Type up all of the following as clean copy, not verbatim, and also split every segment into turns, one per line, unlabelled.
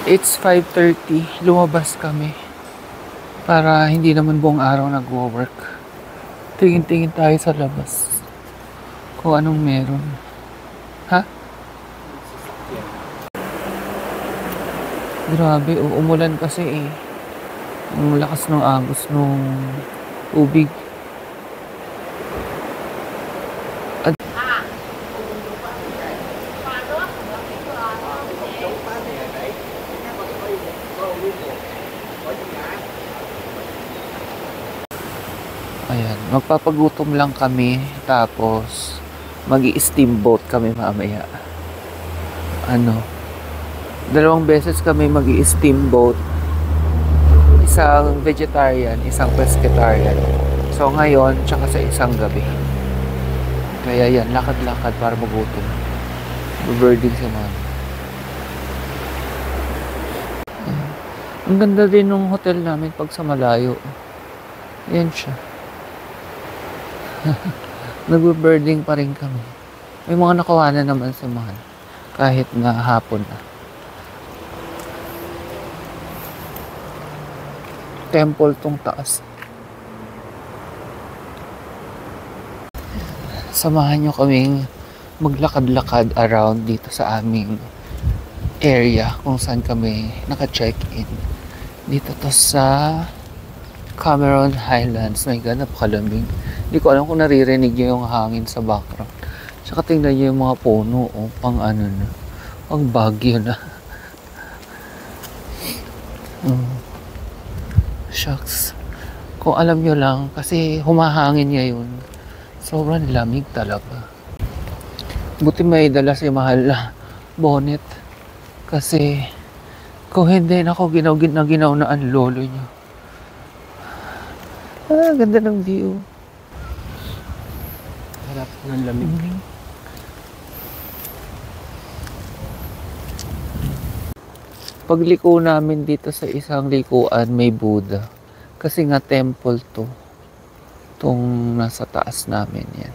It's 5:30. Lumabas kami para hindi naman buong araw nagwo-work. Tingin-tingin tayo sa labas kung anong meron. Ha? Grabe, umulan kasi eh. Ang lakas ng agos ng tubig. Ayan, magpapagutom lang kami, tapos mag-i-steamboat kami mamaya. Dalawang beses kami mag-i-steamboat. Isang vegetarian, isang pescatarian. So ngayon, tsaka sa isang gabi. Kaya yan, lakad-lakad para magutom. Birding si mama. Ang ganda din ng hotel namin pag sa malayo. Yan siya. Nagbe-birding pa rin kami. May mga nakuha na naman si Mahal. Kahit na hapon na. Temple tong taas. Samahan nyo kaming maglakad-lakad around dito sa aming area kung saan kami naka-check-in. Dito to sa Cameron Highlands. My God, napakalamig. Hindi ko alam kung naririnig nyo yung hangin sa background. Tsaka tingnan nyo yung mga puno. Pang bagyo na. Shucks. Kung alam nyo lang, kasi humahangin ngayon. Sobrang lamig talaga. Buti may dala si Mahal na bonnet. Kasi kung hindi, ako ginaw na ang lolo nyo. Ganda ng view.
Harap ng lamig.
Pagliko namin dito sa isang likuan, may Buddha. Kasi nga temple to. Itong nasa taas namin yan.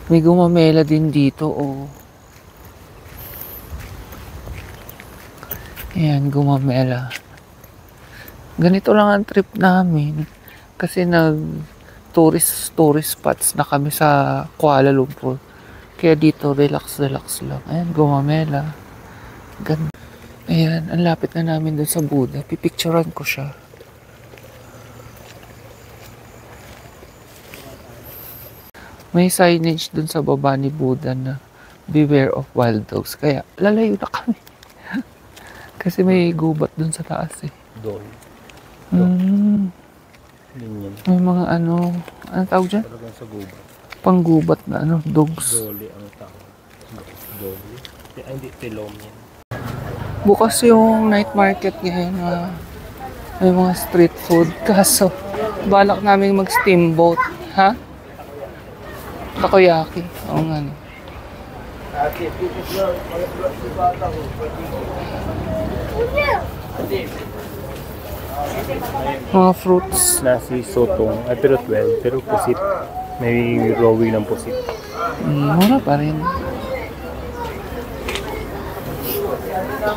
May gumamela din dito, oh. Ayan, gumamela. Ganito lang ang trip namin. Kasi tourist spots na kami sa Kuala Lumpur. Kaya dito, relax lang. Ayan, gumamela. Ganda. Ayan, ang lapit na namin dun sa Buddha. Pipicturean ko siya. May signage dun sa baba ni Buddha na beware of wild dogs. Kaya lalayo na kami. Kasi may gubat dun sa taas eh.
Doon.
May mga anong tawag dyan?
Talagang sa gubat.
Panggubat na dogs.
Dolly ang tawag. Dolly. Hindi, tilom yan.
Bukas yung night market ngayon. May mga street food. Kaso, balak namin mag-steamboat. Ha? Takoyaki. Oo nga. Mga fruits.
Nasi sotong. Ay, pero 12. Pero pusit. May rowing ng pusit.
Mura pa rin.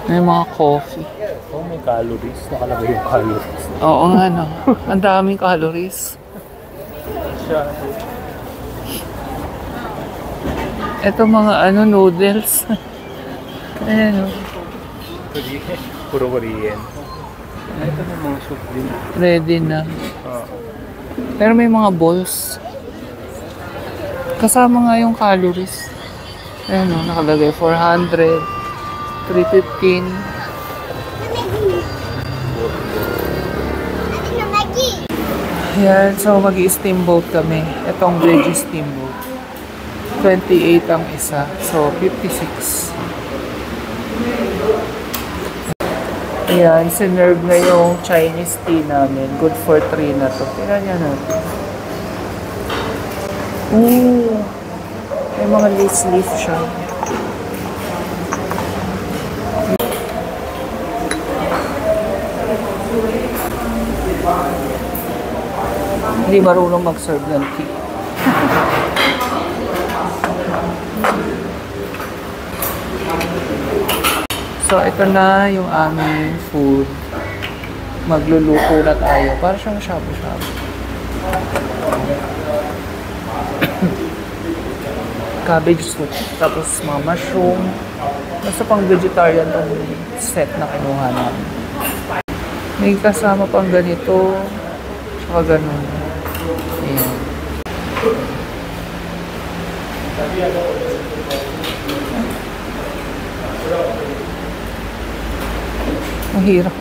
May mga coffee.
Oh, may calories. Nakalagay yung calories.
Oo nga, no. Ang daming calories. Ito mga noodles. Ayan,
Puro Korean. Ito na mga soup din.
ready na. Pero may mga balls. Kasama nga yung calories. Ayan, nakalagay 400, 315. Ayan, so mag-i-steamboat kami. Itong veggie steamboat. 28 ang isa. So, 56. Ayan, sinerve na yung Chinese tea namin. Good for 3 na to. Tingnan niya natin. Ooh! May mga leaf siya. Hindi marunong mag-serve ng tea. So, ito na yung aming food. Magluluto na tayo. Para siyang shabu-shabu. Cabbage soup. Tapos mga mushroom. Basta pang vegetarian tong set na kinuha namin. May kasama pang ganito. Tsaka ganun. Ayan. Mahirap.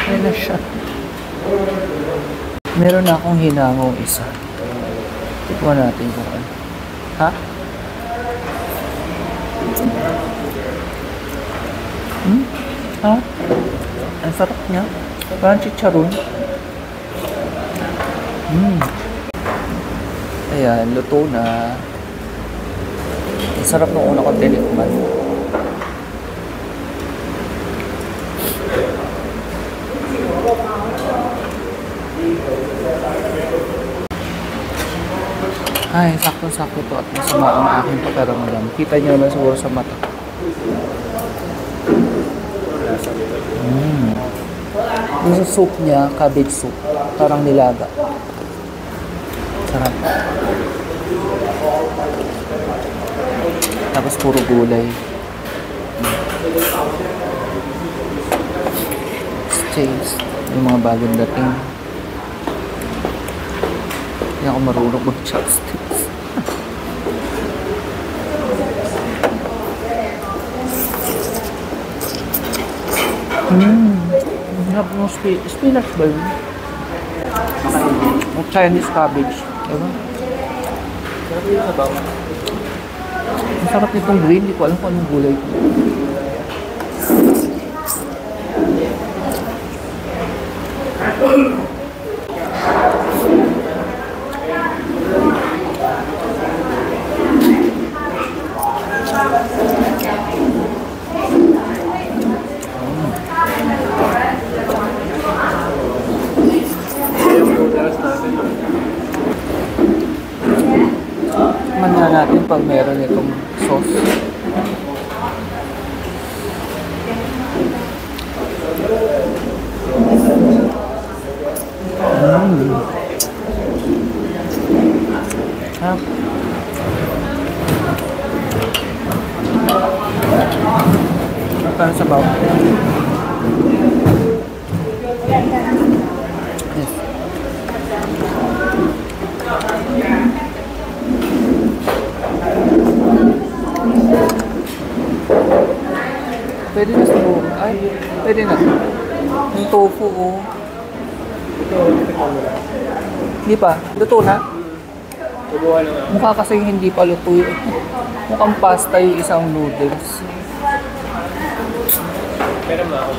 Ayan na siya. Meron na akong hinangong isa. Tikman natin kung ano. Ha? Ha? Ang sarap niya. Parang chicharon. Ayan, luto na. Ang sarap nung una kong tinikman. Ay, sakto-sakto to at masama ang aking pakiramdam. Kita niyo naman siguro sa mata. Yung sa soup niya, cabbage soup. Parang nilaga. Sarap. Tapos puro gulay. Taste. Yung mga bagong dating. Hindi ako marunong mag-chopsticks. Spinach ba yun? O Chinese cabbage. Diba? Ang sarap nitong green. Hindi ko alam kung anong gulay ko. Tikman natin pag meron itong sauce. Magkano sa bawa? Yes. Pwede na sa buong. Ay, pwede na. Yung tofu, oh. Hindi pa. Luto na? Mukha kasi hindi pa luto yun. Mukhang pasta yung isang noodles. Pero na ako.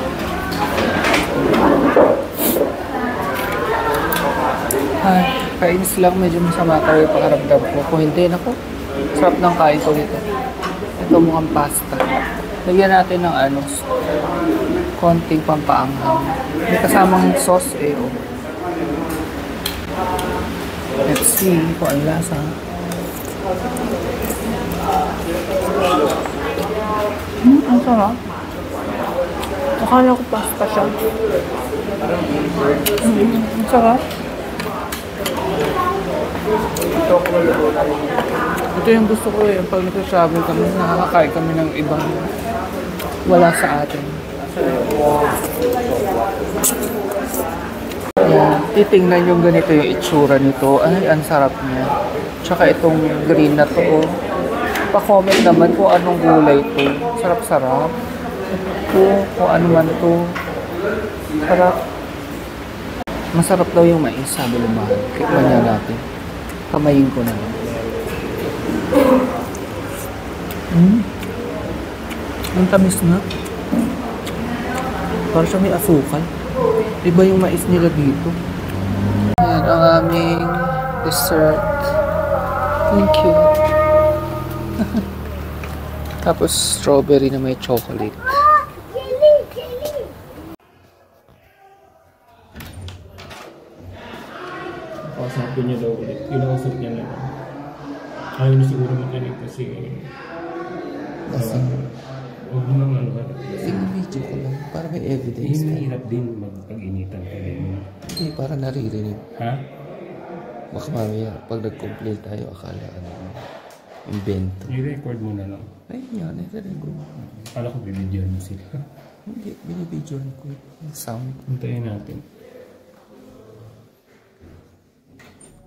Ay, kainis lang. Medyo masama tayo yung pakaramdam ko. Kung hindi, naku. Sarap ng kain ko dito. Ito mukhang pasta. Lagyan natin ng ano, konting pampaanghang. May kasamang sauce eh. Oh. Let's see kung ang lasa. Ang sarap. Akala ko pasta siya. Ang sarap. Ito yung gusto ko eh. Pag nag-travel kami, nakakakain kami ng ibang wala sa atin. Ayan. Titingnan yung ganito yung itsura nito. Ay, ang sarap niya. Tsaka itong green na to. Oh. Pa-comment naman kung anong gulay to. Sarap-sarap. Kung ano man to. Sarap. Masarap daw yung mais, sabi lumahan. Tikman niya natin. Kamayin ko na. Ang tamis na. Parang siya may asukal. Iba yung mais nila dito. Ayan ang aming dessert. Thank you. Tapos strawberry na may chocolate.
Kausapin niya daw ulit. Kinausap niya na. Ayaw niya siguro makinig kasi Huwag mo nang ano ba?
Video ko lang para may evidence.
Mahirap din magpag-initan ka din.
Hindi, para naririnig.
Ha?
Baka mamaya, pag nag-complain tayo, akala invento.
I-record mo na lang.
Ayun yan, nire-record.
Akala ko bibidyoan mo sila.
Hindi, binibidyoan ko yung sound.
Hintayin natin.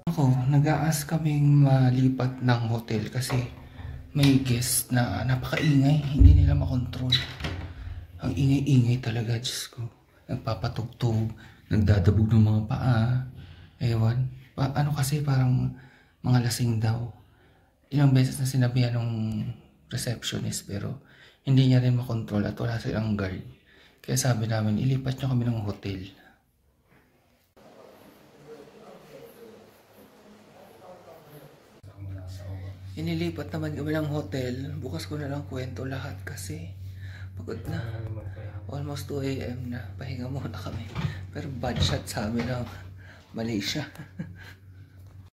Ako, nag-aas kaming malipat ng hotel kasi may guest na napakaingay, hindi nila makontrol. Ang ingay-ingay talaga, Diyos ko. Nagpapatugtog, nagdadabog ng mga paa. Ewan. Ano kasi parang mga lasing daw. Ilang beses na sinabihan ng receptionist pero hindi niya rin makontrol at wala silang guard. Kaya sabi namin, ilipat nyo kami ng hotel. Inilipat naman kami ng hotel. Bukas ko na lang kwento lahat kasi pagod na. Almost 2 AM na. Pahinga muna kami. Pero bad shot sa amin ng Malaysia.